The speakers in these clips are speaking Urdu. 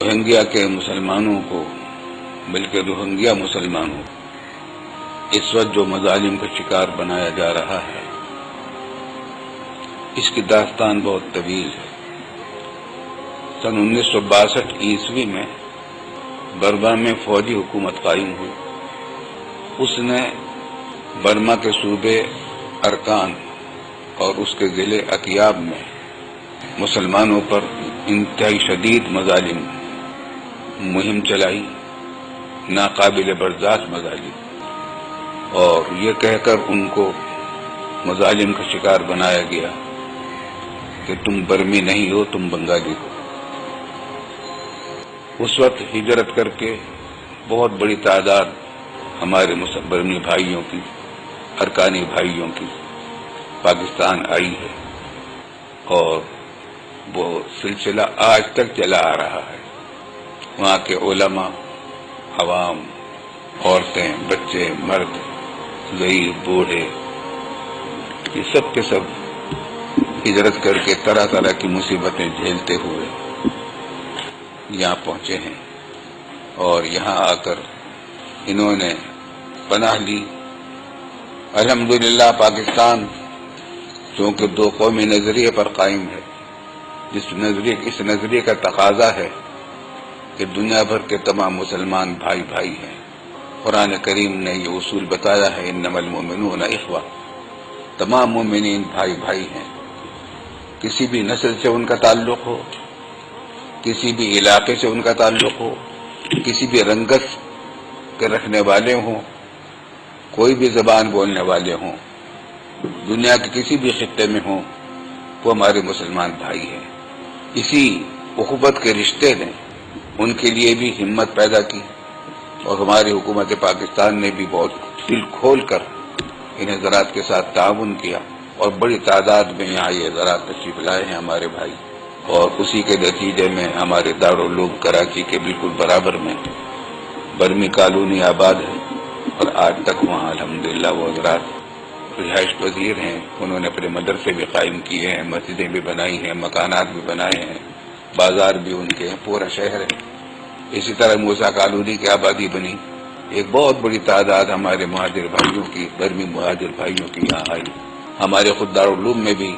روہنگیا کے مسلمانوں کو، بلکہ روہنگیا مسلمانوں اس وقت جو مظالم کا شکار بنایا جا رہا ہے، اس کی داستان بہت طویل ہے۔ سن 1962 عیسوی میں برما میں فوجی حکومت قائم ہوئی۔ اس نے برما کے صوبے ارکان اور اس کے ضلع اتیاب میں مسلمانوں پر انتہائی شدید مظالم مہم چلائی، ناقابل برداشت مظالم، اور یہ کہہ کر ان کو مظالم کا شکار بنایا گیا کہ تم برمی نہیں ہو، تم بنگالی ہو۔ اس وقت ہجرت کر کے بہت بڑی تعداد ہمارے برمی بھائیوں کی، ارکانی بھائیوں کی پاکستان آئی ہے، اور وہ سلسلہ آج تک چلا آ رہا ہے۔ وہاں کے علماء، عوام، عورتیں، بچے، مرد، ضعیف، بوڑھے، یہ سب کے سب ہجرت کر کے طرح طرح کی مصیبتیں جھیلتے ہوئے یہاں پہنچے ہیں، اور یہاں آ کر انہوں نے پناہ لی۔ الحمدللہ پاکستان چونکہ دو قومی نظریے پر قائم ہے، اس نظریے کا تقاضا ہے کہ دنیا بھر کے تمام مسلمان بھائی بھائی ہیں۔ قرآن کریم نے یہ اصول بتایا ہے، انما المؤمنون اخوہ، تمام مومنین بھائی بھائی ہیں۔ کسی بھی نسل سے ان کا تعلق ہو، کسی بھی علاقے سے ان کا تعلق ہو، کسی بھی رنگت کے رکھنے والے ہوں، کوئی بھی زبان بولنے والے ہوں، دنیا کے کسی بھی خطے میں ہوں، وہ ہمارے مسلمان بھائی ہیں۔ اسی اخوت کے رشتے نے ان کے لیے بھی ہمت پیدا کی، اور ہماری حکومت پاکستان نے بھی بہت دل کھول کر ان حضرات کے ساتھ تعاون کیا، اور بڑی تعداد میں یہاں یہ حضرات تشریف لائے ہیں ہمارے بھائی، اور اسی کے نتیجے میں ہمارے دارالعلوم کراچی کے بالکل برابر میں برمی کالونی آباد ہے، اور آج تک وہاں الحمدللہ وہ حضرات رہائش پذیر ہیں۔ انہوں نے اپنے مدرسے بھی قائم کیے ہیں، مسجدیں بھی بنائی ہیں، مکانات بھی بنائے ہیں، بازار بھی ان کے ہیں، پورا شہر ہے۔ اسی طرح موسیٰ کالونی کی آبادی بنی، ایک بہت بڑی تعداد ہمارے مہاجر بھائیوں کی، برمی مہاجر بھائیوں کی یہاں آئی۔ ہمارے خود دارالعلوم میں بھی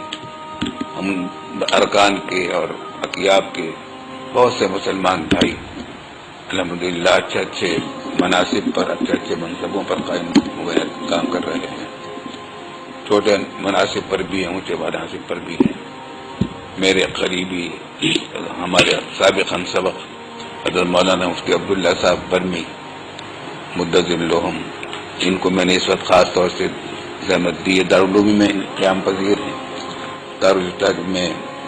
ہم ارکان کے اور اتیاب کے بہت سے مسلمان بھائی الحمدللہ اچھے اچھے مناصب پر، اچھے اچھے منصبوں پر قائم ہوئے کام کر رہے ہیں، چھوٹے مناصب پر بھی ہیں، اونچے مناصب پر بھی ہیں۔ میرے قریبی ہمارے سابق ہم سبق حضرت مولانا مفتی عبداللہ صاحب برمی مدظم لوہم، جن کو میں نے اس وقت خاص طور سے زحمت دی ہے، دارالعلوم میں قیام پذیر ہیں، دارالعلوم میں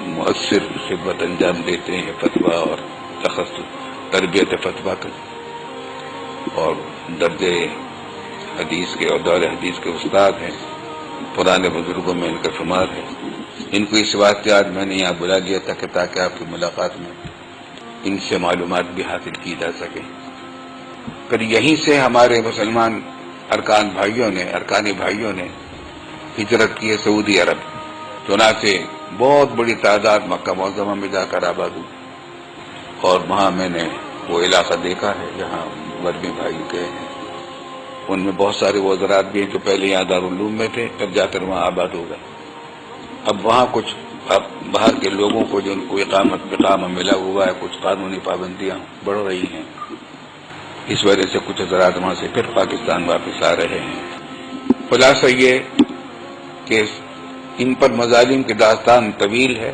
مؤثر خدمت انجام دیتے ہیں، فتویٰ اور تخصص تربیت فتویٰ کا، اور درجہ حدیث کے اور دور حدیث کے استاد ہیں، پرانے بزرگوں میں ان کا شمار ہے۔ ان کو اس واسطے آج میں نے یہاں بلا لیا تھا کہ تاکہ آپ کی ملاقات میں ان سے معلومات بھی حاصل کی جا سکے۔ پھر یہیں سے ہمارے مسلمان ارکانی بھائیوں نے ہجرت کی ہے سعودی عرب، چنانچہ بہت بڑی تعداد مکہ معظمہ میں جا کر آباد ہوئی، اور وہاں میں نے وہ علاقہ دیکھا ہے جہاں برمی بھائی گئے ہیں۔ ان میں بہت سارے وہ حضرات بھی ہیں جو پہلے یہاں دارالعلوم میں تھے، تب جا کر وہاں آباد ہو گئے۔ اب وہاں کچھ باہر کے لوگوں کو جن کو اقامہ ملا ہوا ہے، کچھ قانونی پابندیاں بڑھ رہی ہیں، اس وجہ سے کچھ حضرات وہاں سے پھر پاکستان واپس آ رہے ہیں۔ خلاصہ یہ کہ ان پر مظالم کی داستان طویل ہے،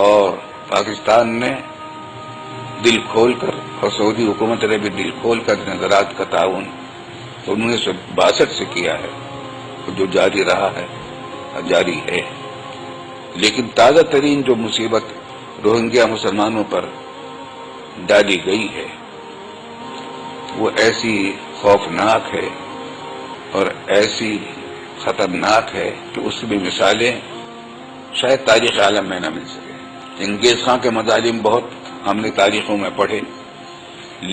اور پاکستان نے دل کھول کر، اور سعودی حکومت نے بھی دل کھول کر ان حضرات کا تعاون 1962 سے کیا ہے، جو جاری رہا ہے، جاری ہے۔ لیکن تازہ ترین جو مصیبت روہنگیا مسلمانوں پر ڈالی گئی ہے وہ ایسی خوفناک ہے اور ایسی خطرناک ہے کہ اس کی بھی مثالیں شاید تاریخ عالم میں نہ مل سکے۔ چنگیز خان کے مظالم بہت ہم نے تاریخوں میں پڑھے،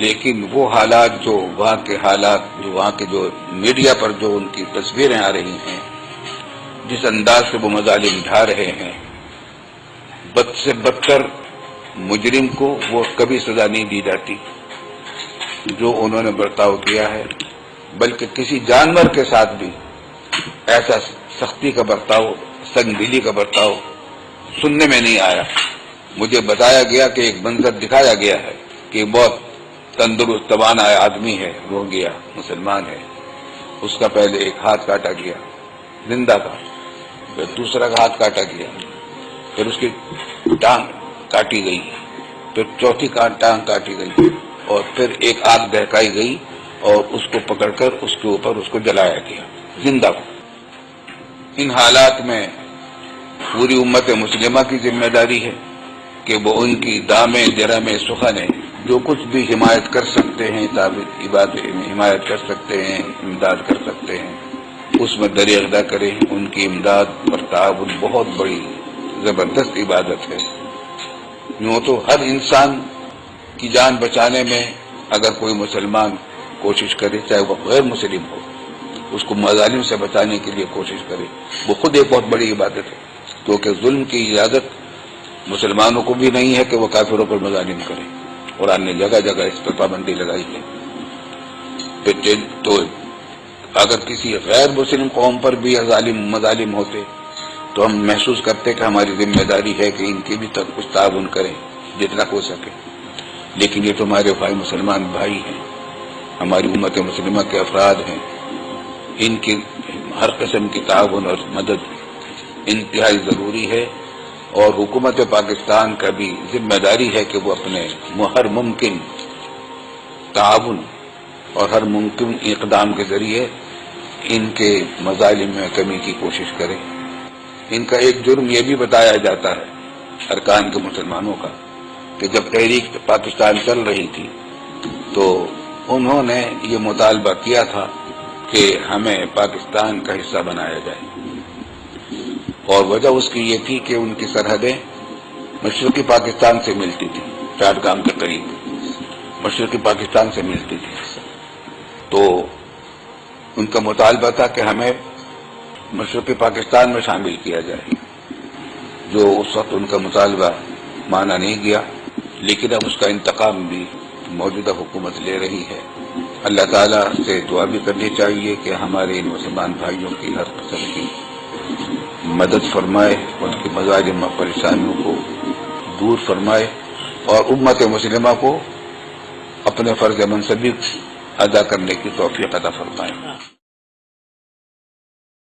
لیکن وہ حالات جو وہاں کے جو میڈیا پر جو ان کی تصویریں آ رہی ہیں، جس انداز سے وہ مظالم ڈھا رہے ہیں، بد سے بدتر مجرم کو وہ کبھی سزا نہیں دی جاتی جو انہوں نے برتاؤ کیا ہے، بلکہ کسی جانور کے ساتھ بھی ایسا سختی کا برتاؤ، سنگ دلی کا برتاؤ سننے میں نہیں آیا۔ مجھے بتایا گیا کہ ایک منظر دکھایا گیا ہے کہ بہت تندرست توانا آدمی ہے، رو گیا، مسلمان ہے، اس کا پہلے ایک ہاتھ کاٹا گیا زندہ کا، پھر دوسرا کا ہاتھ کاٹا گیا، پھر اس کی ٹانگ کاٹی گئی، پھر چوتھی ٹانگ کاٹی گئی، اور پھر ایک آگ دہکائی گئی اور اس کو پکڑ کر اس کے اوپر اس کو جلایا گیا زندہ کو۔ ان حالات میں پوری امت مسلمہ کی ذمہ داری ہے کہ وہ ان کی دامے جرمے سخن جو کچھ بھی حمایت کر سکتے ہیں، حمایت کر سکتے ہیں، امداد کر سکتے ہیں، اس میں درِ اقدام کریں۔ ان کی امداد اور تعاون بہت بڑی زبردست عبادت ہے۔ یوں تو ہر انسان کی جان بچانے میں اگر کوئی مسلمان کوشش کرے، چاہے وہ غیر مسلم ہو، اس کو مظالم سے بچانے کے لیے کوشش کرے، وہ خود ایک بہت بڑی عبادت ہے، کیونکہ ظلم کی اجازت مسلمانوں کو بھی نہیں ہے کہ وہ کافروں پر مظالم کریں۔ قرآن نے جگہ جگہ اس پر پابندی لگائی ہے۔ تو اگر کسی غیر مسلم قوم پر بھی مظالم ہوتے تو ہم محسوس کرتے کہ ہماری ذمہ داری ہے کہ ان کی بھی تک کچھ تعاون کریں جتنا ہو سکے، لیکن یہ تو ہمارے بھائی مسلمان بھائی ہیں، ہماری امت مسلمہ کے افراد ہیں، ان کی ہر قسم کی تعاون اور مدد انتہائی ضروری ہے، اور حکومت پاکستان کا بھی ذمہ داری ہے کہ وہ اپنے ہر ممکن تعاون اور ہر ممکن اقدام کے ذریعے ان کے مظالم میں کمی کی کوشش کرے۔ ان کا ایک جرم یہ بھی بتایا جاتا ہے ارکان کے مسلمانوں کا کہ جب تحریک پاکستان چل رہی تھی تو انہوں نے یہ مطالبہ کیا تھا کہ ہمیں پاکستان کا حصہ بنایا جائے، اور وجہ اس کی یہ تھی کہ ان کی سرحدیں مشرقی پاکستان سے ملتی تھی، چاٹگام کے قریب مشرقی پاکستان سے ملتی تھی، تو ان کا مطالبہ تھا کہ ہمیں مشرقی پاکستان میں شامل کیا جائے، جو اس وقت ان کا مطالبہ مانا نہیں گیا، لیکن اب اس کا انتقام بھی موجودہ حکومت لے رہی ہے۔ اللہ تعالیٰ سے دعا بھی کرنی چاہیے کہ ہمارے ان مسلمان بھائیوں کی ہر قسم کی مدد فرمائے، ان کی مظالم و پریشانیوں کو دور فرمائے، اور امت مسلمہ کو اپنے فرض منصبی ادا کرنے کی توفیق عطا فرمائے۔